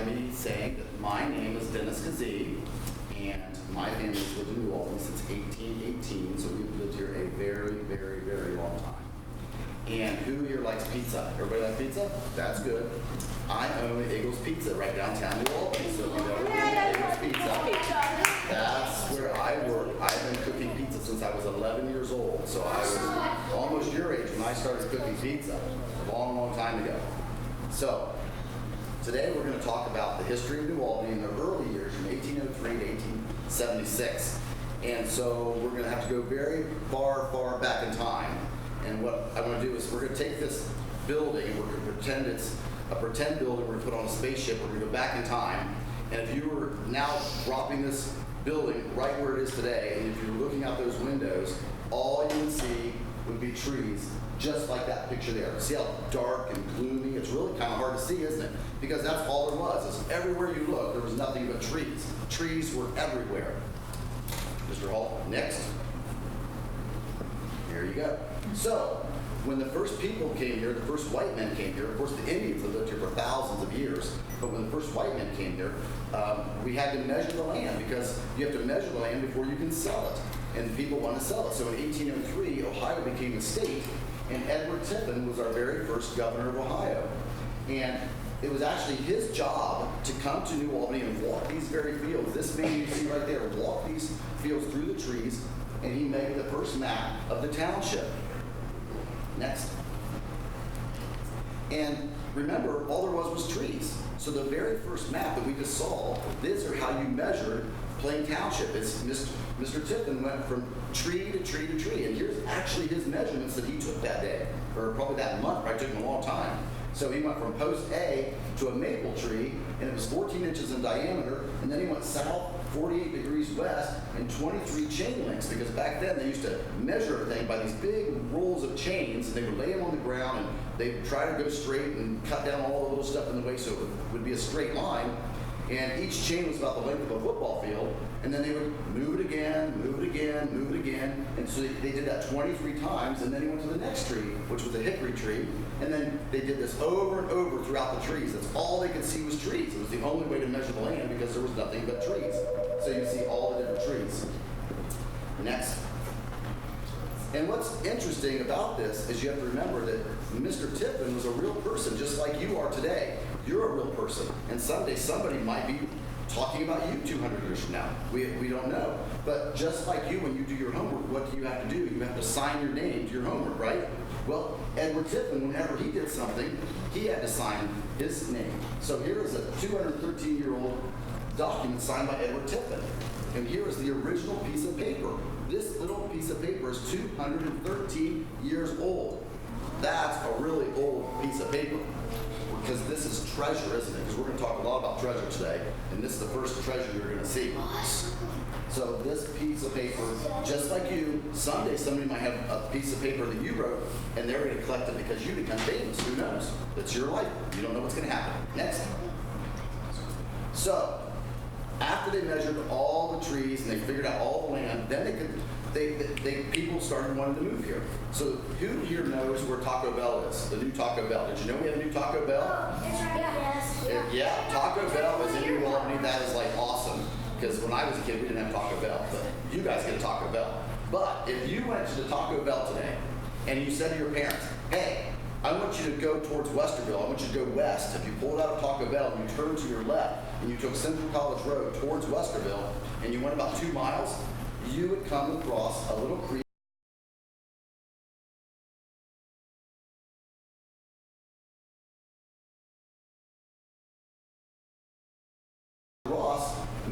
by me saying that my name is Dennis Keesee, and my family's lived in New Albany since 1818, so we've lived here a very, very, very long time. And who here likes pizza? Everybody like pizza? That's good. I own Eagles Pizza right downtown New Albany, so if you've ever been to Eagles Pizza, that's where I work. I've been cooking pizza since I was 11 years old, so I was almost your age when I started cooking pizza, a long, long time ago. So, today we're going to talk about the history of New Albany in the early years from 1803 to 1876. And so we're going to have to go very far, far back in time. And what I want to do is we're going to take this building and we're going to pretend it's a pretend building we're going to put on a spaceship. We're going to go back in time. And if you were now dropping this building right where it is today, and if you were looking out those windows, all you would see would be trees, just like that picture there. See how dark and gloomy? It's really kind of hard to see, isn't it? Because that's all there was. Is everywhere you look, there was nothing but trees. Trees were everywhere. Mr. Hall, next. Here you go. So, when the first people came here, the first white men came here, of course the Indians have lived here for thousands of years, but when the first white men came here, we had to measure the land because you have to measure the land before you can sell it. And people want to sell it. So in 1803, Ohio became a state, and Edward Tippin was our very first governor of Ohio. And it was actually his job to come to New Albany and walk these very fields. This man you see right there, walk these fields through the trees, and he made the first map of the township. Next. And remember, all there was trees. So the very first map that we just saw, these are how you measured Plain Township. It's Mr. Tippin went from tree to tree to tree. And here's actually his measurements that he took that day, or probably that month, right? It took him a long time. So he went from post A to a maple tree, and it was 14 inches in diameter, and then he went south 48 degrees west and 23 chain links, because back then they used to measure everything by these big rolls of chains, and they would lay them on the ground, and they would try to go straight and cut down all the little stuff in the way so it would be a straight line. And each chain was about the length of a football field, and then they would move it again, move it again, move it again, and so they did that 23 times, and then he went to the next tree, which was a hickory tree, and then they did this over and over throughout the trees. That's all they could see was trees. It was the only way to measure the land because there was nothing but trees. So you see all the different trees. Next. And what's interesting about this is you have to remember that Mr. Tippin was a real person, just like you are today. You're a real person. And someday somebody might be talking about you 200 years from now. We don't know. But just like you, when you do your homework, what do you have to do? You have to sign your name to your homework, right? Well, Edward Tippin, whenever he did something, he had to sign his name. So here is a 213-year-old document signed by Edward Tippin. And here is the original piece of paper. This little piece of paper is 213 years old. That's a really old piece of paper. Because this is treasure, isn't it? Because we're going to talk a lot about treasure today. And this is the first treasure you're going to see. So this piece of paper, just like you, someday somebody might have a piece of paper that you wrote, and they're going to collect it because you become famous. Who knows? It's your life. You don't know what's going to happen. Next. So, after they measured all the trees and they figured out all the land, then people started wanting to move here. So who here knows where Taco Bell is? The new Taco Bell. Did you know we have a new Taco Bell? Yes. Yeah, Taco Bell is in New Albany. That is like awesome. Because when I was a kid, we didn't have Taco Bell, but you guys get a Taco Bell. But if you went to the Taco Bell today and you said to your parents, hey, I want you to go towards Westerville. I want you to go west. If you pulled out of Taco Bell and you turned to your left and you took Central College Road towards Westerville and you went about 2 miles, you would come across a little creek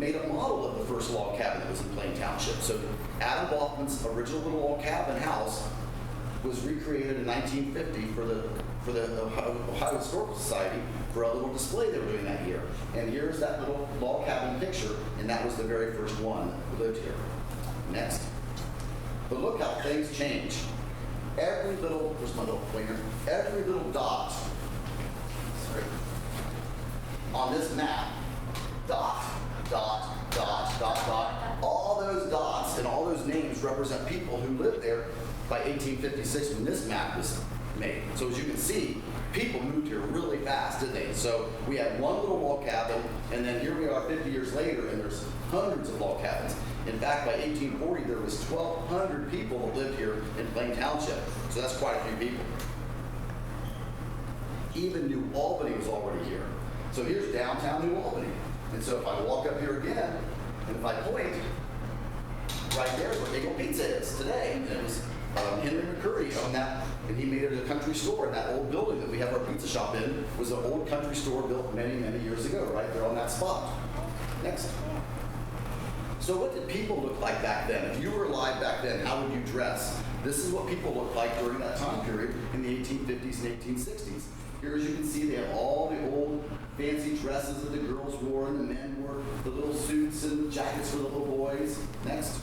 made a model of the first log cabin that was in Plain Township. So Adam Baughman's original little log cabin house was recreated in 1950 for the Ohio Historical Society for a little display they were doing that year. And here's that little log cabin picture, and that was the very first one who lived here. Next. But look how things change. Every little, where's my little pointer? Every little dot, sorry, on this map, dot, dot, dot, dot, dot. All those dots and all those names represent people who lived there by 1856 when this map was made. So as you can see, people moved here really fast, didn't they? So we had one little log cabin, and then here we are 50 years later, and there's hundreds of log cabins. In fact, by 1840, there was 1,200 people that lived here in Plain Township. So that's quite a few people. Even New Albany was already here. So here's downtown New Albany. And so if I walk up here again, and if I point, right there is where Eagle Pizza is today. And it was Henry McCurry owned that, and he made it a country store. And that old building that we have our pizza shop in was an old country store built many, many years ago, right there on that spot. Next. So what did people look like back then? If you were alive back then, how would you dress? This is what people looked like during that time period in the 1850s and 1860s. Here, as you can see, they have all the old fancy dresses that the girls wore and the men wore, the little suits and the jackets for the little boys. Next.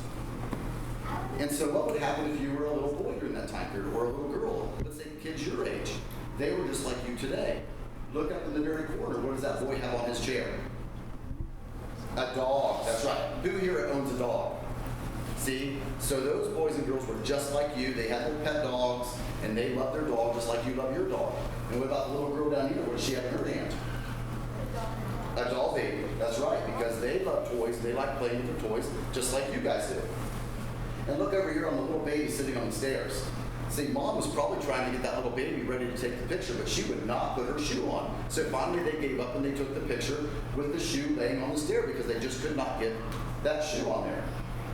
And so what would happen if you were a little boy during that time period, or a little girl? Let's say kids your age. They were just like you today. Look up in the very corner. What does that boy have on his chair? A dog. That's right. Who here owns a dog? See? So those boys and girls were just like you. They had little pet dogs, and they loved their dog just like you love your dog. And what about the little girl down here? What does she have in her hand? A doll baby. That's right, because they love toys. They like playing with their toys just like you guys do. And look over here on the little baby sitting on the stairs. See, Mom was probably trying to get that little baby ready to take the picture, but she would not put her shoe on. So finally they gave up and they took the picture with the shoe laying on the stair because they just could not get that shoe on there.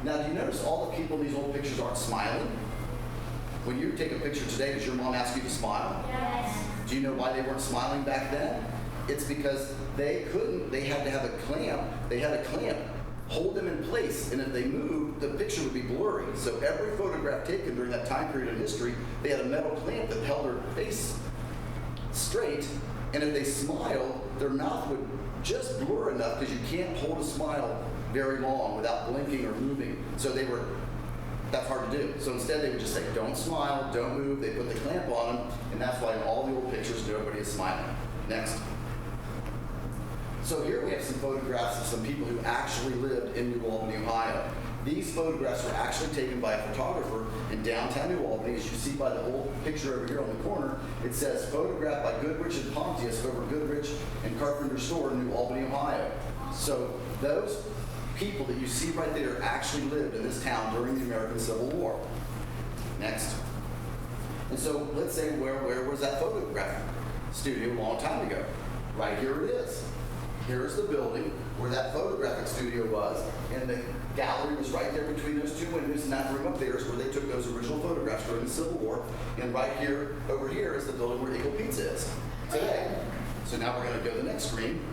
Now, do you notice all the people in these old pictures aren't smiling? When you take a picture today, does your mom ask you to smile? Yes. Do you know why they weren't smiling back then? It's because they couldn't, they had to have a clamp. They had a clamp hold them in place, and if they moved, the picture would be blurry. So every photograph taken during that time period in history, they had a metal clamp that held their face straight, and if they smiled, their mouth would just blur enough because you can't hold a smile very long without blinking or moving. So that's hard to do. So instead they would just say, don't smile, don't move. They put the clamp on them, and that's why in all the old pictures, nobody is smiling. Next. So here we have some photographs of some people who actually lived in New Albany, Ohio. These photographs were actually taken by a photographer in downtown New Albany. As you see by the old picture over here on the corner, it says photographed by Goodrich and Pontius over Goodrich and Carpenter Store in New Albany, Ohio. So those people that you see right there actually lived in this town during the American Civil War. Next. And so let's say where was that photograph studio a long time ago? Right here it is. Here's the building where that photographic studio was, and the gallery was right there between those two windows, and that room up there is where they took those original photographs during the Civil War. And right here, over here, is the building where Eagle Pizza is today. So now we're going to go to the next screen.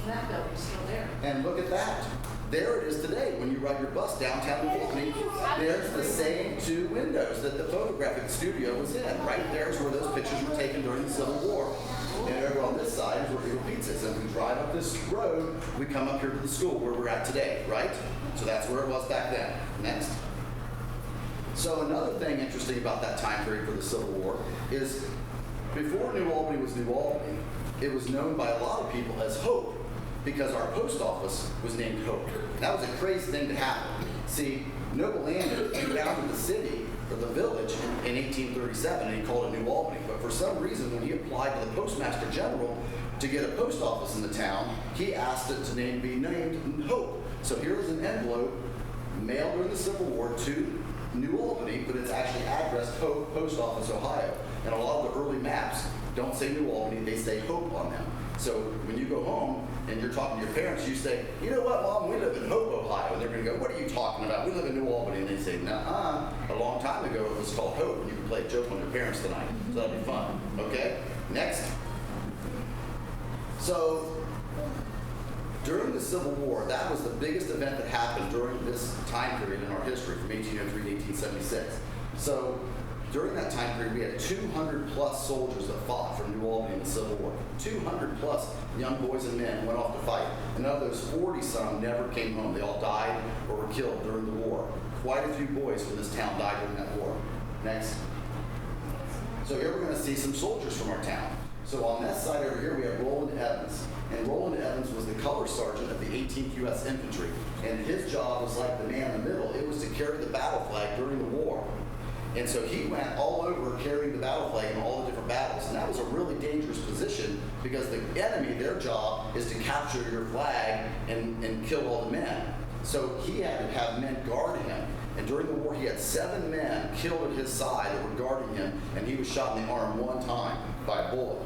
That building's still there. And look at that. There it is today. When you ride your bus downtown New Albany, there's the same two windows that the photographic studio was in. Right there is where those pictures were taken during the Civil War. And over on this side is where Eagle Pizza is. And if we drive up this road, we come up here to the school where we're at today, right? So that's where it was back then. Next. So another thing interesting about that time period for the Civil War is before New Albany was New Albany, it was known by a lot of people as Hope, because our post office was named Hope. That was a crazy thing to happen. See, Noble Landon founded the city, or the village, in 1837, and he called it New Albany. But for some reason, when he applied to the Postmaster General to get a post office in the town, he asked it to be named Hope. So here's an envelope mailed during the Civil War to New Albany, but it's actually addressed Hope, Post Office, Ohio. And a lot of the early maps don't say New Albany, they say Hope on them. So when you go home and you're talking to your parents, you say, you know what, Mom, we live in Hope, Ohio. And they're going to go, what are you talking about? We live in New Albany. And they say, nuh-uh. A long time ago, it was called Hope. And you can play a joke on your parents tonight. So that'll be fun. Okay? Next. So during the Civil War, that was the biggest event that happened during this time period in our history from 1803 to 1876. So during that time period, we had 200 plus soldiers that fought for New Albany in the Civil War. 200 plus young boys and men went off to fight. And of those, 40-some never came home. They all died or were killed during the war. Quite a few boys from this town died during that war. Next. So here we're going to see some soldiers from our town. So on that side over here, we have Rolen Edmonds. And Rolen Edmonds was the color sergeant of the 18th U.S. Infantry. And his job was like the man in the middle. It was to carry the battle flag during the war. And so he went all over carrying the battle flag in all the different battles. And that was a really dangerous position because the enemy, their job is to capture your flag and kill all the men. So he had to have men guard him. And during the war, he had 7 men killed at his side that were guarding him, and he was shot in the arm one time by a bullet.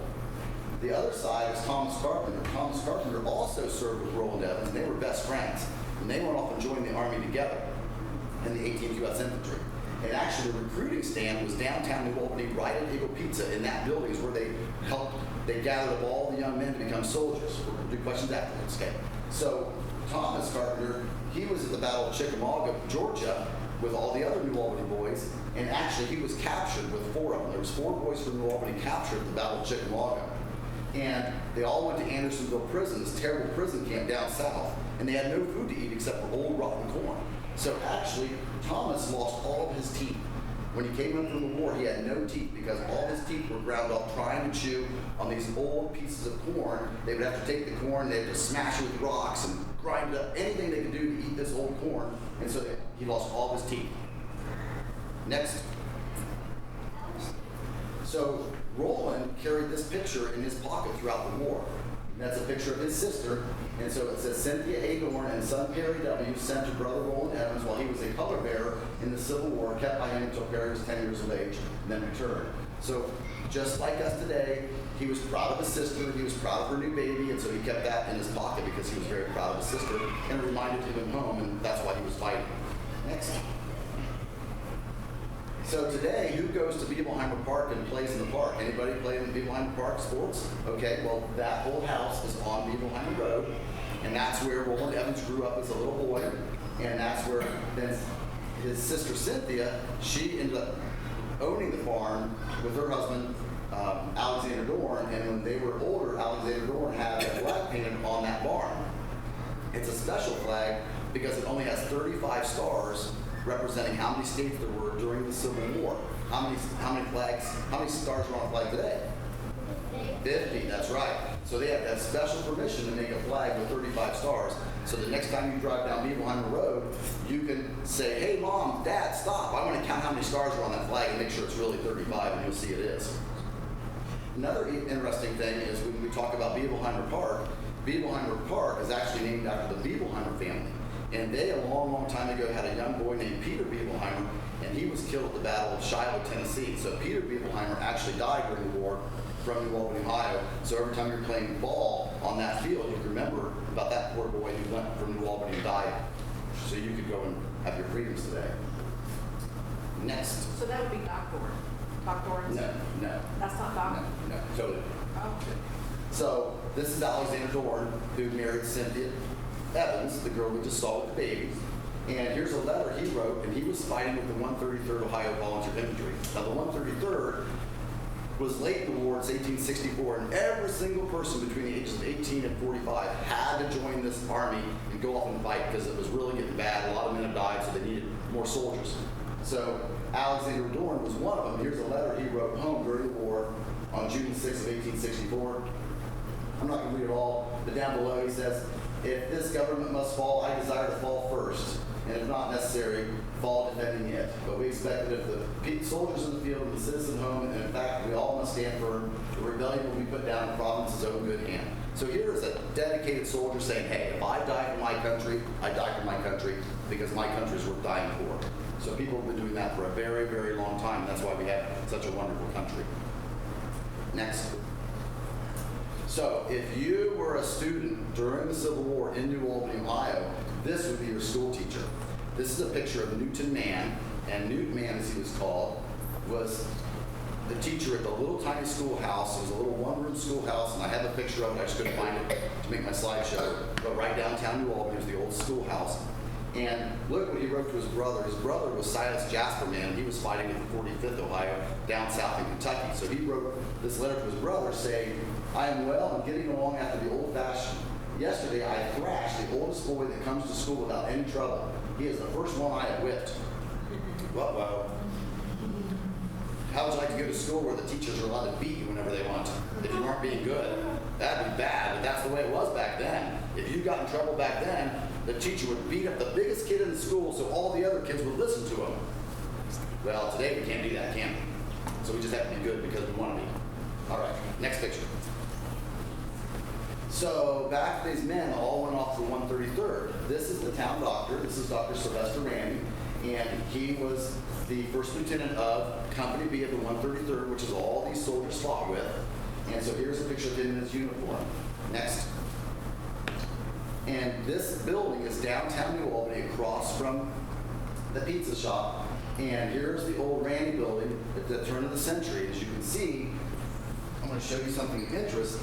The other side was Thomas Carpenter. Thomas Carpenter also served with Rolen Edmonds, and they were best friends. And they went off and joined the Army together in the 18th U.S. Infantry. And actually, the recruiting stand was downtown New Albany, right at Eagle Pizza. In that building is where they gathered up all the young men to become soldiers. We'll do questions afterwards, okay? So Thomas Carpenter, he was at the Battle of Chickamauga, Georgia, with all the other New Albany boys, and actually he was captured with 4 of them. There was 4 boys from New Albany captured at the Battle of Chickamauga. And they all went to Andersonville Prison, this terrible prison camp down south, and they had no food to eat except for old rotten corn. So actually, Thomas lost all of his teeth. When he came in from the war, he had no teeth because all his teeth were ground off trying to chew on these old pieces of corn. They would have to take the corn, they had to smash it with rocks and grind it up, anything they could do to eat this old corn. And so he lost all of his teeth. Next. So Rolen carried this picture in his pocket throughout the war. And that's a picture of his sister. And so it says Cynthia A. Dorn and son Perry W. sent to brother Rolen Edmonds while he was a color bearer in the Civil War, kept by him until Perry was 10 years of age, and then returned. So just like us today, he was proud of his sister, he was proud of her new baby, and so he kept that in his pocket because he was very proud of his sister, and it reminded him of home, and that's why he was fighting. Next. So today, who goes to Beebleheimer Park and plays in the park? Anybody play in Beebleheimer Park sports? Okay, well, that old house is on Beebleheimer Road, and that's where Rolen Edmonds grew up as a little boy, and that's where then his sister Cynthia, she ended up owning the farm with her husband, Alexander Dorn, and when they were older, Alexander Dorn had a flag painted on that barn. It's a special flag because it only has 35 stars representing how many states there were during the Civil War. How many stars are on a flag today? 50, that's right. So they have that special permission to make a flag with 35 stars. So the next time you drive down Beebleheimer Road, you can say, hey mom, dad, stop. I want to count how many stars are on that flag and make sure it's really 35, and you'll see it is. Another interesting thing is when we talk about Beebleheimer Park is actually named after the Beebleheimer family. And they, a long, long time ago, had a young boy named Peter Beebleheimer, and he was killed at the Battle of Shiloh, Tennessee. So Peter Beebleheimer actually died during the war from New Albany, Ohio. So every time you're playing ball on that field, you remember about that poor boy who went from New Albany and died. So you could go and have your freedoms today. Next. So that would be Doc Dorn. Doc Dorn's? No. That's not Doc? No, totally. Oh. So this is Alexander Dorn, who married Cynthia Evans, the girl we just saw with the baby. And here's a letter he wrote, and he was fighting with the 133rd Ohio Volunteer Infantry. Now the 133rd was late in the war, it's 1864, and every single person between the ages of 18 and 45 had to join this army and go off and fight because it was really getting bad. A lot of men had died, so they needed more soldiers. So Alexander Dorn was one of them. Here's a letter he wrote home during the war on June 6 of 1864. I'm not going to read it all, but down below he says, if this government must fall, I desire to fall first, and if not necessary, fall defending it. But we expect that if the soldiers in the field and the citizen home, and in fact we all must stand firm, the rebellion will be put down in Providence's own good hand. So here is a dedicated soldier saying, hey, if I die for my country, I die for my country because my country is worth dying for. So people have been doing that for a very, very long time. That's why we have such a wonderful country. Next. So if you were a student during the Civil War in New Albany, Ohio, this would be your school teacher. This is a picture of Newton Mann, and Newton Mann, as he was called, was the teacher at the little tiny schoolhouse. It was a little one-room schoolhouse, and I have a picture of it. I just couldn't find it to make my slideshow. But right downtown New Albany was the old schoolhouse. And look what he wrote to his brother. His brother was Silas Jasperman. He was fighting in the 45th Ohio down south in Kentucky. So he wrote this letter to his brother saying, I am well and getting along after the old fashion. Yesterday I thrashed the oldest boy that comes to school without any trouble. He is the first one I have whipped. Well, how would you like to go to school where the teachers are allowed to beat you whenever they want if you aren't being good? That'd be bad, but that's the way it was back then. If you got in trouble back then, the teacher would beat up the biggest kid in the school so all the other kids would listen to him. Well, today we can't do that, can we? So we just have to be good because we want to be. All right, next picture. So back these men all went off to the 133rd. This is the town doctor. This is Dr. Sylvester Randy, and he was the first lieutenant of Company B of the 133rd, which is all these soldiers fought with. And so here's a picture of him in his uniform. Next. And this building is downtown New Albany, across from the pizza shop. And here's the old Randy building at the turn of the century. As you can see, I'm going to show you something of interest.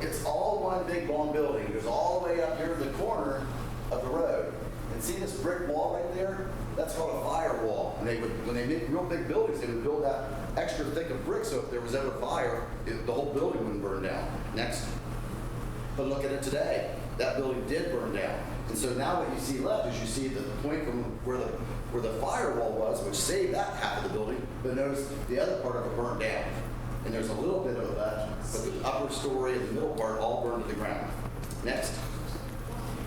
It's all one big long building. It goes all the way up here to the corner of the road. And see this brick wall right there? That's called a firewall. And when they make real big buildings, they would build that extra thick of brick, so if there was ever fire, the whole building wouldn't burn down. Next. But look at it today. That building did burn down. And so now what you see left is you see the point from where the firewall was, which saved that half of the building, but notice the other part of it burned down. And there's a little bit of that, but the upper story and the middle part all burned to the ground. Next.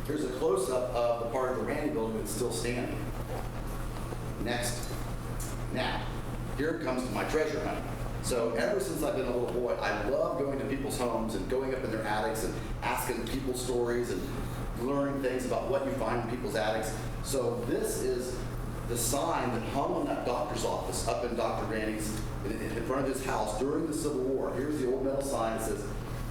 Here's a close-up of the part of the Randy building that's still standing. Next. Now, here comes to my treasure hunt. So ever since I've been a little boy, I love going to people's homes and going up in their attics and asking people stories and learning things about what you find in people's attics. So this is the sign that hung on that doctor's office up in Dr. Randy's, in front of his house during the Civil War. Here's the old metal sign that says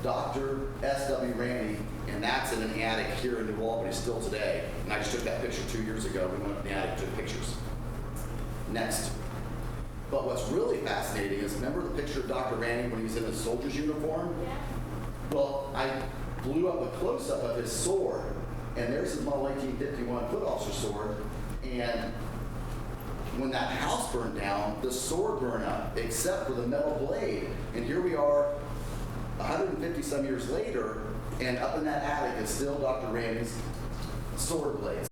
Dr. S.W. Randy, and that's in an attic here in New Albany still today. And I just took that picture 2 years ago. We went up in the attic and took pictures. Next. But what's really fascinating is, remember the picture of Dr. Randy when he was in his soldier's uniform? Yeah. Well, I blew up a close-up of his sword, and there's his model 1851 foot officer sword, and when that house burned down, the sword burned up, except for the metal blade. And here we are 150 some years later, and up in that attic is still Dr. Randy's sword blades.